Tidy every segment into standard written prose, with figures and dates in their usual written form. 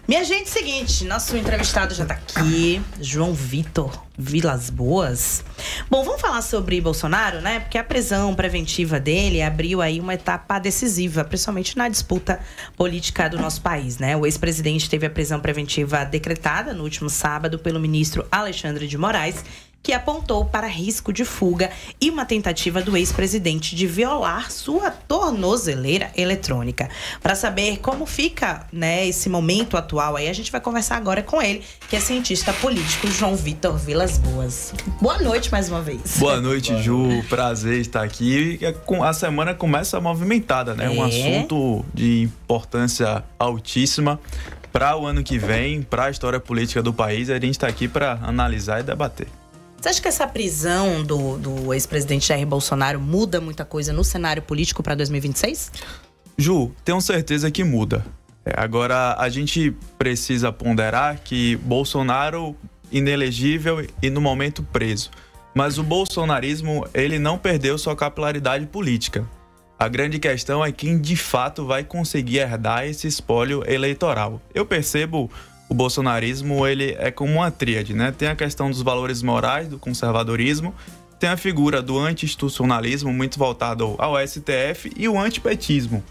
Minha gente, seguinte, nosso entrevistado já tá aqui, João Vitor Vilas Boas. Bom, vamos falar sobre Bolsonaro, né? Porque a prisão preventiva dele abriu aí uma etapa decisiva, principalmente na disputa política do nosso país, né? O ex-presidente teve a prisão preventiva decretada no último sábado pelo ministro Alexandre de Moraes, que apontou para risco de fuga e uma tentativa do ex-presidente de violar sua tornozeleira eletrônica. Para saber como fica, né, esse momento atual aí, a gente vai conversar agora com ele, que é cientista político, João Vitor Vilas Boas. Boa noite mais uma vez. Boa noite, Ju. Prazer estar aqui. A semana começa movimentada, né? Um assunto de importância altíssima para o ano que vem, para a história política do país. A gente está aqui para analisar e debater. Você acha que essa prisão do ex-presidente Jair Bolsonaro muda muita coisa no cenário político para 2026? Ju, tenho certeza que muda. Agora, a gente precisa ponderar que Bolsonaro inelegível e no momento preso. Mas o bolsonarismo, ele não perdeu sua capilaridade política. A grande questão é quem de fato vai conseguir herdar esse espólio eleitoral. Eu percebo o bolsonarismo, ele é como uma tríade, né? Tem a questão dos valores morais, do conservadorismo, tem a figura do anti-institucionalismo, muito voltado ao STF, e o antipetismo.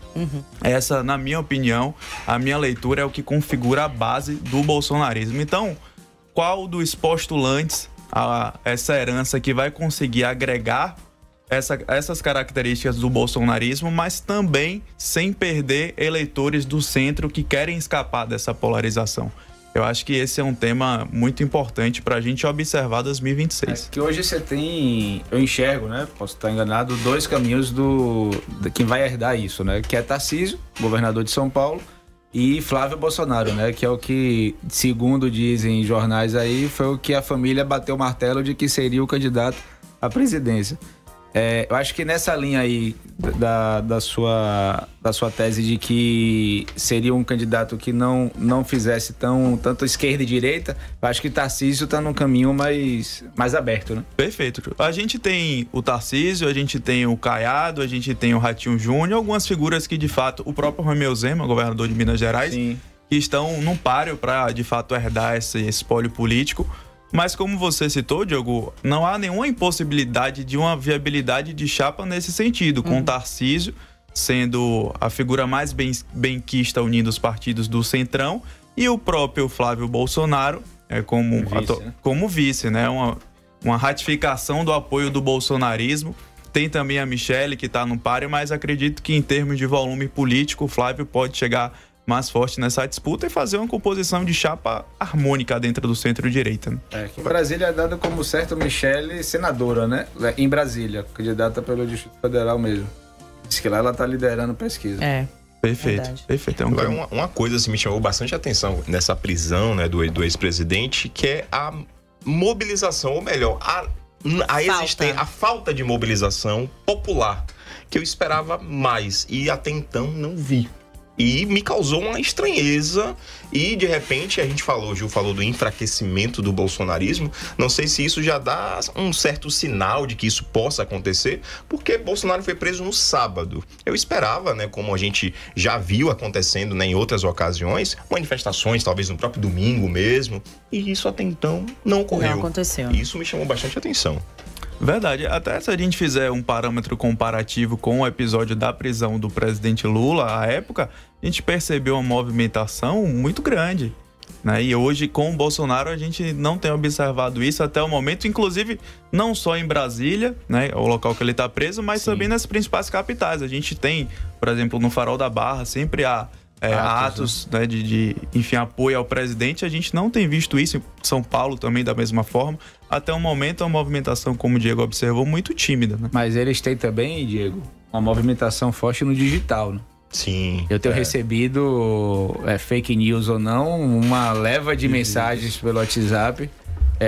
Essa, na minha opinião, a minha leitura é o que configura a base do bolsonarismo. Então, qual dos postulantes a essa herança que vai conseguir agregar essas características do bolsonarismo, mas também sem perder eleitores do centro que querem escapar dessa polarização? Eu acho que esse é um tema muito importante para a gente observar 2026. Que hoje você tem, eu enxergo, né? Posso estar enganado, dois caminhos de quem vai herdar isso, né? Que é Tarcísio, governador de São Paulo, e Flávio Bolsonaro, né? Que é o que, segundo dizem jornais aí, foi o que a família bateu o martelo de que seria o candidato à presidência. Eu acho que nessa linha aí da sua tese de que seria um candidato que não fizesse tanto esquerda e direita, eu acho que Tarcísio está num caminho mais aberto, né? Perfeito. A gente tem o Tarcísio, a gente tem o Caiado, a gente tem o Ratinho Júnior, algumas figuras que de fato, o próprio Romeu Zema, governador de Minas Gerais, sim, que estão num páreo para de fato herdar esse espólio político. Mas como você citou, Diogo, não há nenhuma impossibilidade de uma viabilidade de chapa nesse sentido, com Tarcísio sendo a figura mais benquista unindo os partidos do Centrão e o próprio Flávio Bolsonaro como vice, né? Uma ratificação do apoio do bolsonarismo. Tem também a Michelle, que está no páreo, mas acredito que em termos de volume político, o Flávio pode chegar mais forte nessa disputa e fazer uma composição de chapa harmônica dentro do centro-direita. Né? Que em Brasília é dada como certo Michelle senadora, né? Em Brasília, candidata pelo Distrito Federal mesmo. Diz que lá ela está liderando pesquisa. Perfeito, perfeito. Agora, uma coisa assim, me chamou bastante atenção nessa prisão, né, do ex-presidente, que é a mobilização, ou melhor, a falta de mobilização popular, que eu esperava mais e até então não vi. E me causou uma estranheza e, de repente, Gil falou do enfraquecimento do bolsonarismo. Não sei se isso já dá um certo sinal de que isso possa acontecer, porque Bolsonaro foi preso no sábado. Eu esperava, né, como a gente já viu acontecendo, né, em outras ocasiões, manifestações, talvez no próprio domingo mesmo, e isso até então não ocorreu. Não aconteceu. Isso me chamou bastante atenção. Verdade. Até se a gente fizer um parâmetro comparativo com o episódio da prisão do presidente Lula, à época, a gente percebeu uma movimentação muito grande, né? E hoje, com o Bolsonaro, a gente não tem observado isso até o momento, inclusive não só em Brasília, né, o local que ele está preso, mas também nas principais capitais. A gente tem, por exemplo, no Farol da Barra, sempre há atos, né, de apoio ao presidente. A gente não tem visto isso em São Paulo também da mesma forma. Até o momento, é uma movimentação, como o Diego observou, muito tímida, né? Mas eles têm também, Diego, uma movimentação forte no digital, né? Sim. Eu tenho recebido, fake news ou não, uma leva de mensagens pelo WhatsApp.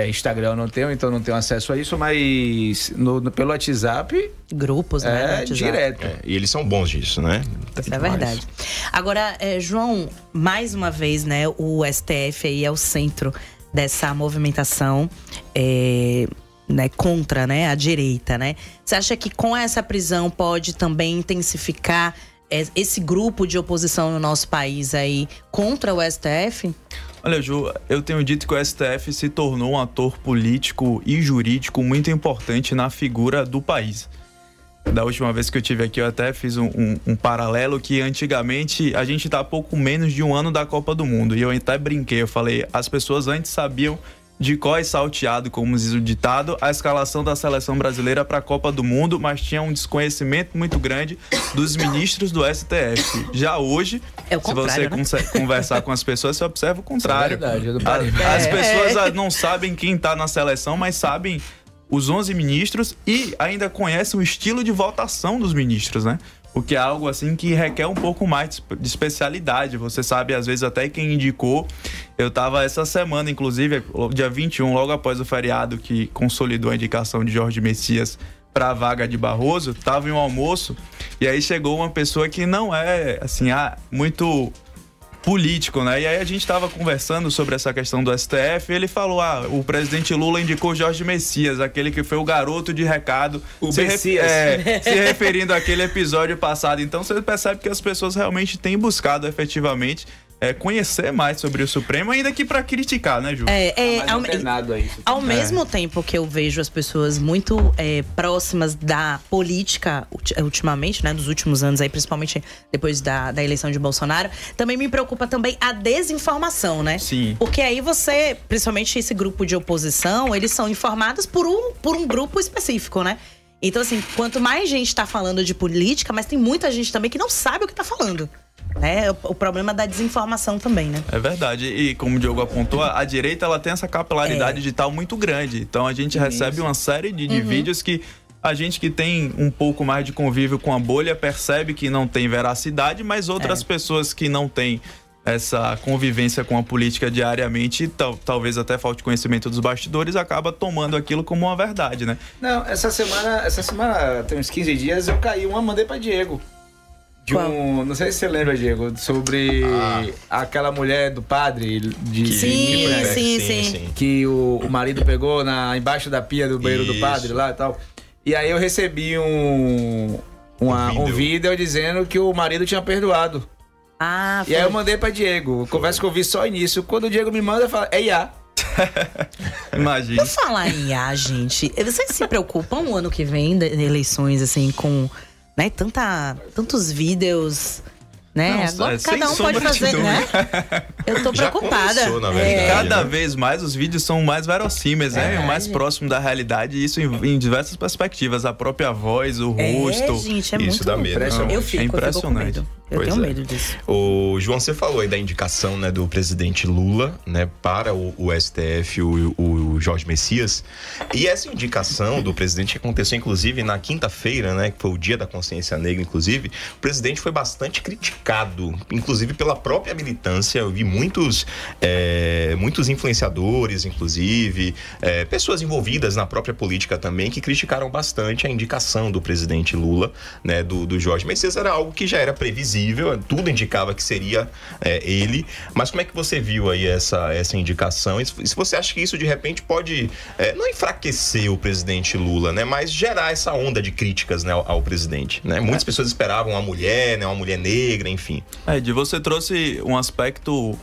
Instagram eu não tenho, então não tenho acesso a isso, mas pelo WhatsApp... Grupos, né? WhatsApp. Direto. E eles são bons disso, né? Isso é verdade. Agora, João, mais uma vez, né, o STF aí é o centro dessa movimentação né, contra, né, a direita, né? Você acha que com essa prisão pode também intensificar esse grupo de oposição no nosso país aí contra o STF? Olha, Ju, eu tenho dito que o STF se tornou um ator político e jurídico muito importante na figura do país. Da última vez que eu estive aqui, eu até fiz um paralelo que antigamente a gente está há pouco menos de um ano da Copa do Mundo. E eu até brinquei, eu falei, as pessoas antes sabiam de có e salteado, como diz o ditado, a escalação da seleção brasileira para a Copa do Mundo, mas tinha um desconhecimento muito grande dos ministros do STF. Já hoje, se você conversar com as pessoas, você observa o contrário. É verdade, as pessoas não sabem quem está na seleção, mas sabem os 11 ministros e ainda conhecem o estilo de votação dos ministros, né? O que é algo assim que requer um pouco mais de especialidade. Você sabe, às vezes, até quem indicou. Eu estava essa semana, inclusive, dia 21, logo após o feriado que consolidou a indicação de Jorge Messias para a vaga de Barroso, estava em um almoço e aí chegou uma pessoa que não é, assim, muito político, né? E aí a gente estava conversando sobre essa questão do STF e ele falou, o presidente Lula indicou Jorge Messias, aquele que foi o garoto de recado, se referindo àquele episódio passado. Então você percebe que as pessoas realmente têm buscado efetivamente conhecer mais sobre o Supremo, ainda que para criticar, né, Ju? Ao mesmo tempo que eu vejo as pessoas muito próximas da política ultimamente, né, dos últimos anos aí, principalmente depois da eleição de Bolsonaro, também me preocupa também a desinformação, né? Sim. Porque aí você, principalmente esse grupo de oposição, eles são informados por um grupo específico, né? Então, assim, quanto mais gente tá falando de política, mas tem muita gente também que não sabe o que tá falando. O problema da desinformação também, né? É verdade. E como o Diogo apontou, a direita ela tem essa capilaridade digital muito grande. Então a gente recebe uma série de vídeos que a gente que tem um pouco mais de convívio com a bolha percebe que não tem veracidade, mas outras pessoas que não têm essa convivência com a política diariamente, talvez até falte conhecimento dos bastidores, acaba tomando aquilo como uma verdade, né? Não, essa semana, tem uns 15 dias, eu mandei pra Diego. Não sei se você lembra, Diego, sobre aquela mulher do padre Sim. Que o marido pegou embaixo da pia do banheiro do padre lá e tal. E aí eu recebi um vídeo dizendo que o marido tinha perdoado. E aí eu mandei pra Diego. Conversa que eu vi só o início. Quando o Diego me manda, eu falo, é IA. Imagina. Por falar em IA, gente, vocês se preocupam o ano que vem de eleições, assim, com... né, tantos vídeos, né? Agora cada um pode fazer, né? Eu tô preocupada. Já começou, na verdade, cada vez mais os vídeos são mais verossímeis, né? Mais próximo da realidade, e isso em diversas perspectivas. A própria voz, o rosto. Gente, isso dá medo. Eu fico com medo. Eu tenho medo disso. O João, você falou aí da indicação, né, do presidente Lula, né, para o STF, o Jorge Messias. E essa indicação do presidente aconteceu, inclusive, na quinta-feira, né, que foi o Dia da Consciência Negra, inclusive. O presidente foi bastante criticado, inclusive pela própria militância. Eu vi muitos influenciadores, inclusive, pessoas envolvidas na própria política também, que criticaram bastante a indicação do presidente Lula, né, do Jorge Messias. Era algo que já era previsível, tudo indicava que seria ele. Mas como é que você viu aí essa indicação? E se você acha que isso, de repente, pode não enfraquecer o presidente Lula, né, mas gerar essa onda de críticas, né, ao presidente, né? Muitas pessoas esperavam uma mulher, né, uma mulher negra, enfim. Você trouxe um aspecto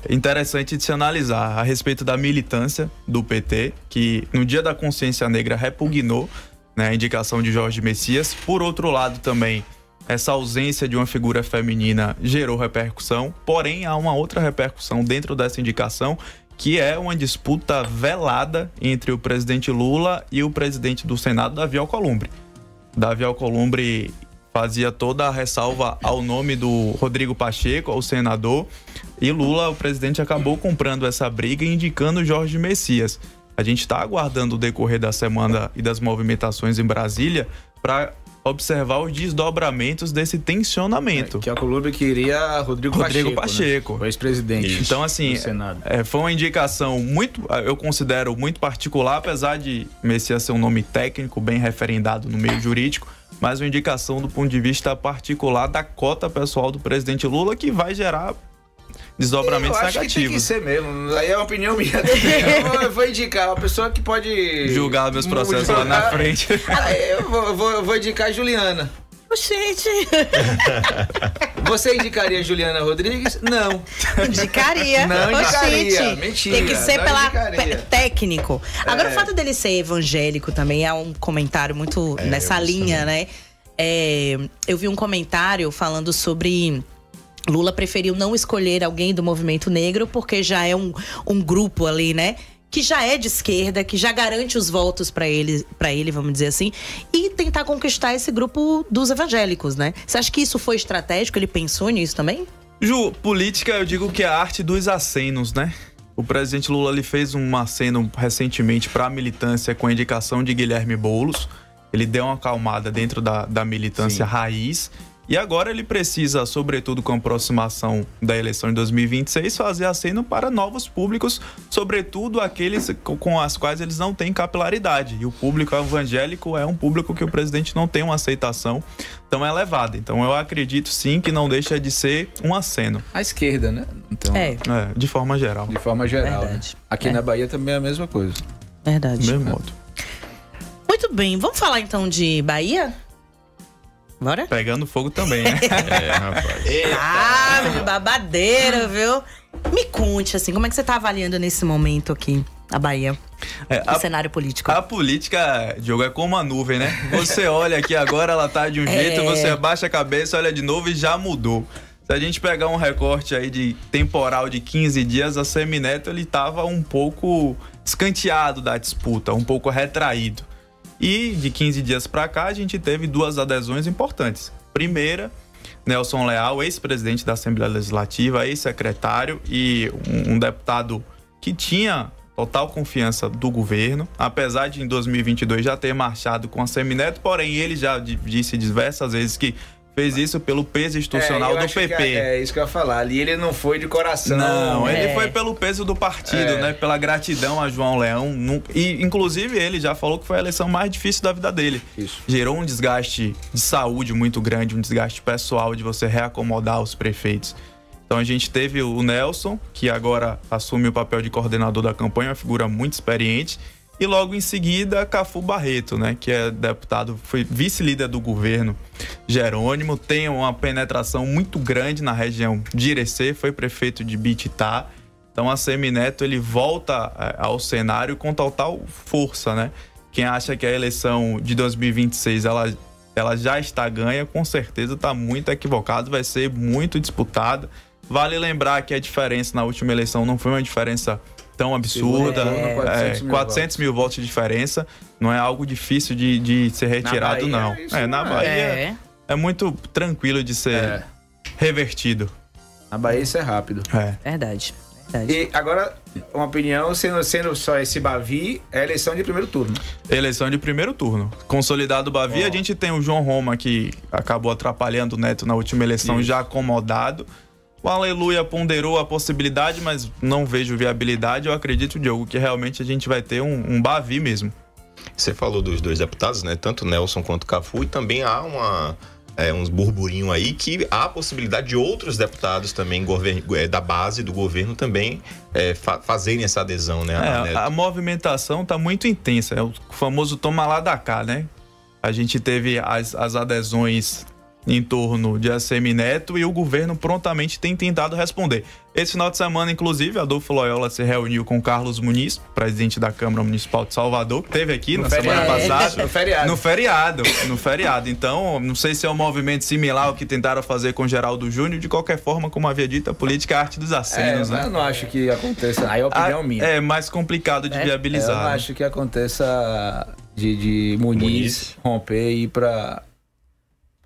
interessante de se analisar a respeito da militância do PT, que no Dia da Consciência Negra repugnou, né, a indicação de Jorge Messias. Por outro lado, também, essa ausência de uma figura feminina gerou repercussão, porém há uma outra repercussão dentro dessa indicação, que é uma disputa velada entre o presidente Lula e o presidente do Senado, Davi Alcolumbre. Davi Alcolumbre fazia toda a ressalva ao nome do Rodrigo Pacheco, ao senador, e Lula, o presidente, acabou comprando essa briga e indicando Jorge Messias. A gente está aguardando o decorrer da semana e das movimentações em Brasília para observar os desdobramentos desse tensionamento. Que a Alcolumbre queria Rodrigo Pacheco. Né? O ex-presidente. Então, assim, foi uma indicação eu considero muito particular, apesar de Messias ser um nome técnico, bem referendado no meio jurídico, mas uma indicação do ponto de vista particular da cota pessoal do presidente Lula, que vai gerar desdobramentos negativos. Eu acho que tem que ser mesmo. Aí é uma opinião minha. Eu vou indicar uma pessoa que pode julgar meus processos lá na frente. Eu vou indicar a Juliana. Gente. Você indicaria Juliana Rodrigues? Não. Indicaria. Não indicaria. Gente, Mentira. tem que ser técnico. Agora, o fato dele ser evangélico também é um comentário muito nessa linha, né? Eu vi um comentário falando sobre Lula preferiu não escolher alguém do movimento negro porque já é um grupo ali, né? Que já é de esquerda, que já garante os votos para ele, vamos dizer assim, e tentar conquistar esse grupo dos evangélicos, né? Você acha que isso foi estratégico? Ele pensou nisso também? Ju, política eu digo que é a arte dos acenos, né? O presidente Lula ele fez um aceno recentemente para a militância com a indicação de Guilherme Boulos. Ele deu uma acalmada dentro da militância raiz. E agora ele precisa, sobretudo com a aproximação da eleição de 2026, fazer aceno para novos públicos, sobretudo aqueles com as quais eles não têm capilaridade. E o público evangélico é um público que o presidente não tem uma aceitação tão elevada. Então eu acredito sim que não deixa de ser um aceno. À esquerda, né? Então, de forma geral. De forma geral. Verdade. Né? Aqui na Bahia também é a mesma coisa. Verdade. Do mesmo modo. Muito bem, vamos falar então de Bahia? Bora? Pegando fogo também, né? Rapaz. Babadeiro, viu? Me conte, assim, como é que você tá avaliando nesse momento aqui a Bahia? O cenário político. A política, Diogo, é como uma nuvem, né? Você olha aqui agora, ela tá de um jeito, você abaixa a cabeça, olha de novo e já mudou. Se a gente pegar um recorte aí de temporal de 15 dias, a Semineto, ele tava um pouco escanteado da disputa, um pouco retraído. E de 15 dias para cá, a gente teve duas adesões importantes. Primeira, Nelson Leal, ex-presidente da Assembleia Legislativa, ex-secretário e um deputado que tinha total confiança do governo, apesar de em 2022 já ter marchado com a Semineto, porém ele já disse diversas vezes que fez isso pelo peso institucional do PP. É isso que eu ia falar. Ali ele não foi de coração. Não, ele foi pelo peso do partido, né? Pela gratidão a João Leão. E, inclusive, ele já falou que foi a eleição mais difícil da vida dele. Isso. Gerou um desgaste de saúde muito grande, um desgaste pessoal de você reacomodar os prefeitos. Então a gente teve o Nelson, que agora assume o papel de coordenador da campanha, uma figura muito experiente. E logo em seguida, Cafu Barreto, né, que é deputado, foi vice-líder do governo Jerônimo, tem uma penetração muito grande na região de Irecê, foi prefeito de Bititá. Então a Semineto, ele volta ao cenário com total força, né? Quem acha que a eleição de 2026 ela já está ganha, com certeza está muito equivocado, vai ser muito disputada. Vale lembrar que a diferença na última eleição não foi uma diferença tão absurda, 400 mil votos de diferença, não é algo difícil de ser retirado, não. Na Bahia é muito tranquilo de ser revertido. Na Bahia isso é rápido. Verdade. E agora, uma opinião, sendo só esse Bavi, é eleição de primeiro turno. Eleição de primeiro turno. Consolidado o Bavi, a gente tem o João Roma, que acabou atrapalhando o Neto na última eleição, já acomodado. O Aleluia ponderou a possibilidade, mas não vejo viabilidade. Eu acredito, Diogo, que realmente a gente vai ter um Bavi mesmo. Você falou dos dois deputados, né? Tanto Nelson quanto Cafu, e também há uns burburinho aí que há a possibilidade de outros deputados também da base do governo também fazerem essa adesão, né? A movimentação está muito intensa. É o famoso toma lá da cá, né? A gente teve as adesões em torno de ACM Neto e o governo prontamente tem tentado responder. Esse final de semana, inclusive, Adolfo Loyola se reuniu com Carlos Muniz, presidente da Câmara Municipal de Salvador, que esteve aqui na semana passada. No feriado. Então, não sei se é um movimento similar ao que tentaram fazer com Geraldo Júnior. De qualquer forma, como havia dito, a política é a arte dos acenos, né? Eu não acho que aconteça. Aí é a opinião minha. É mais complicado de viabilizar. Eu não acho que aconteça de Muniz romper e ir para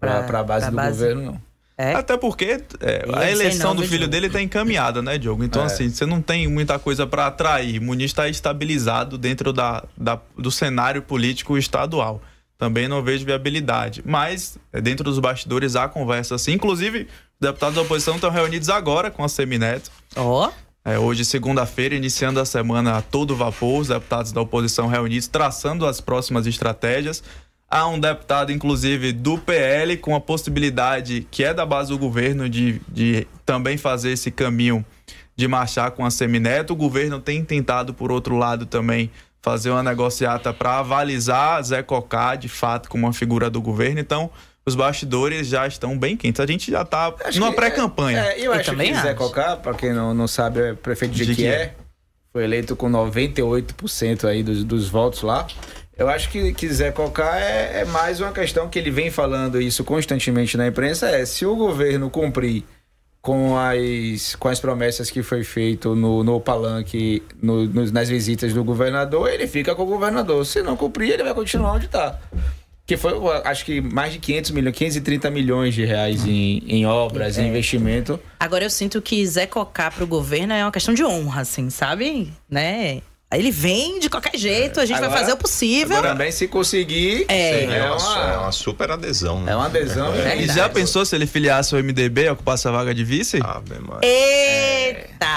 a base do governo, não. Até porque a eleição do filho dele está encaminhada, né, Diogo? Então, assim, você não tem muita coisa para atrair. Muniz está estabilizado dentro do cenário político estadual. Também não vejo viabilidade. Mas, dentro dos bastidores, há conversa assim. Inclusive, os deputados da oposição estão reunidos agora com a Semineto. Hoje, segunda-feira, iniciando a semana a todo vapor, os deputados da oposição reunidos, traçando as próximas estratégias. Há um deputado, inclusive, do PL, com a possibilidade, que é da base do governo, de também fazer esse caminho de marchar com a Semineto. O governo tem tentado, por outro lado, também fazer uma negociata para avalizar Zé Cocá, de fato, como uma figura do governo. Então, os bastidores já estão bem quentes. A gente já está numa pré-campanha. Eu acho que Zé Cocá, para quem não sabe, é prefeito de Jequié, foi eleito com 98% aí dos votos lá. Eu acho que Zé Cocá é mais uma questão que ele vem falando isso constantemente na imprensa, se o governo cumprir com as promessas que foi feito no palanque, nas visitas do governador, ele fica com o governador. Se não cumprir, ele vai continuar onde está. Que foi, acho que mais de 530 milhões de reais em obras, em investimento. Agora eu sinto que Zé Cocá pro governo é uma questão de honra, assim, sabe? Né? Ele vem de qualquer jeito, a gente vai fazer o possível. Agora também, se conseguir, é uma super adesão. É uma adesão. E já pensou se ele filiasse o MDB e ocupasse a vaga de vice? Eita!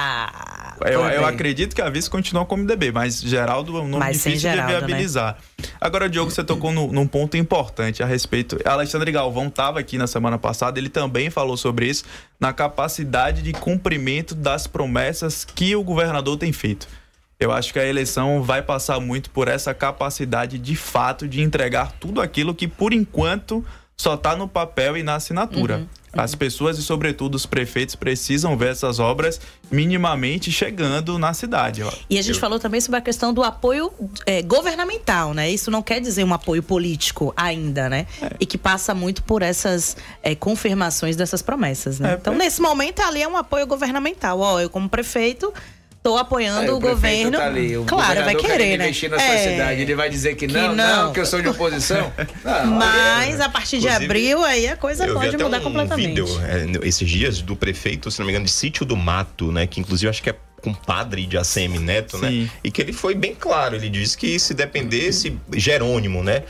Eu acredito que a vice continua como MDB, mas Geraldo é um nome difícil de viabilizar. Né? Agora, Diogo, você tocou num ponto importante a respeito. Alexandre Galvão estava aqui na semana passada, ele também falou sobre isso, na capacidade de cumprimento das promessas que o governador tem feito. Eu acho que a eleição vai passar muito por essa capacidade de fato de entregar tudo aquilo que, por enquanto, só está no papel e na assinatura. As pessoas e, sobretudo, os prefeitos precisam ver essas obras minimamente chegando na cidade. E a gente falou também sobre a questão do apoio governamental, né? Isso não quer dizer um apoio político ainda, né? E que passa muito por essas confirmações dessas promessas, né? Então, nesse momento, ali é um apoio governamental. Eu, como prefeito, tô apoiando o governo. Tá ali, claro, vai querer, né? Investir na sua cidade. Ele vai dizer que não, que eu sou de oposição. Mas a partir de abril aí a coisa pode mudar completamente. Eu vi até um vídeo esses dias do prefeito, se não me engano, de Sítio do Mato, né? Que inclusive acho que é compadre de ACM Neto, né? E que ele foi bem claro, ele disse que se dependesse Jerônimo, né?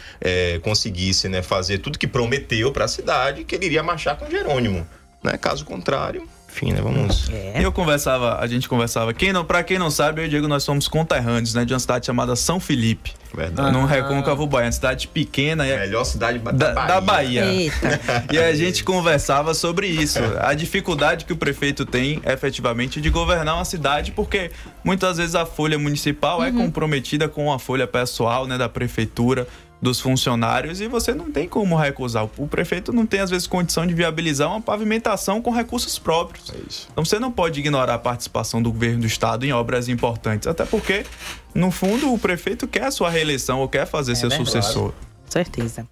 Conseguisse, né, fazer tudo que prometeu para a cidade, que ele iria marchar com Jerônimo, né? Caso contrário... Enfim, né? Vamos. A gente conversava. Pra quem não sabe, eu e o Diego, nós somos conterrâneos, né? De uma cidade chamada São Felipe. Verdade. Num recôncavo baiano. Cidade pequena. Melhor cidade da Bahia. Eita. E a gente conversava sobre isso. A dificuldade que o prefeito tem, efetivamente, de governar uma cidade, porque muitas vezes a folha municipal é comprometida com a folha pessoal, né? Da prefeitura, dos funcionários, e você não tem como recusar. O prefeito não tem, às vezes, condição de viabilizar uma pavimentação com recursos próprios. Então você não pode ignorar a participação do governo do estado em obras importantes, até porque, no fundo, o prefeito quer a sua reeleição ou quer fazer seu sucessor. Com certeza.